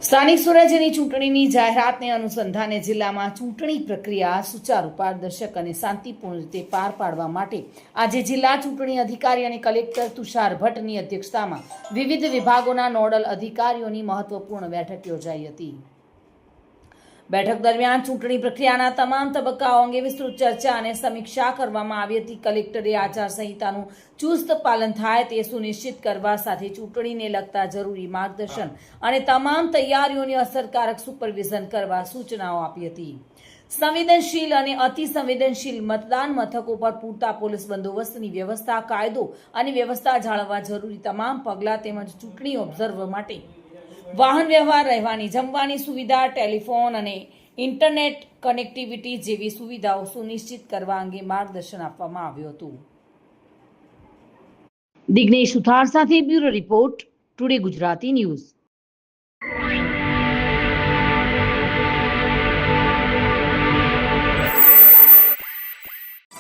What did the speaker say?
સ્થાનિક સ્વરાજ્યની ચૂંટણીની જાહેરાતને અનુસંધાને જિલ્લામાં ચૂંટણી પ્રક્રિયા સુચારુ, પારદર્શક અને શાંતિપૂર્ણ રીતે પાર પાડવા માટે આજે જિલ્લા ચૂંટણી અધિકારી અને કલેક્ટર તુષાર ભટ્ટની અધ્યક્ષતામાં વિવિધ વિભાગોના નોડલ અધિકારીઓની મહત્વપૂર્ણ બેઠક યોજાઈ હતી। બેઠક દરમિયાન ચૂંટણી પ્રક્રિયાના તમામ તબક્કાઓ અંગે વિસ્તૃત ચર્ચા અને સમીક્ષા કરવામાં આવી હતી। કલેક્ટરે આચારસંહિતાનું ચુસ્ત પાલન થાય તે સુનિશ્ચિત કરવા સાથે ચૂંટણીને લગતા જરૂરી માર્ગદર્શન અને તમામ તૈયારીઓની અસરકારક સુપરવિઝન કરવા સૂચનાઓ આપી હતી। સંવેદનશીલ અને અતિ સંવેદનશીલ મતદાન મથકો પર પૂરતા પોલીસ બંદોબસ્તની વ્યવસ્થા, કાયદો અને વ્યવસ્થા જાળવવા જરૂરી તમામ પગલાં તેમજ ચૂંટણી ઓબ્ઝર્વર માટે વાહન વ્યવહાર, રહેવાની, જમવાની સુવિધા, ટેલિફોન અને ઇન્ટરનેટ કનેક્ટિવિટી જેવી સુવિધાઓ સુનિશ્ચિત કરવા અંગે માર્ગદર્શન આપવામાં આવ્યું હતું। દિગ્નેશ સુથાર સાથે bureau report, today Gujarati news.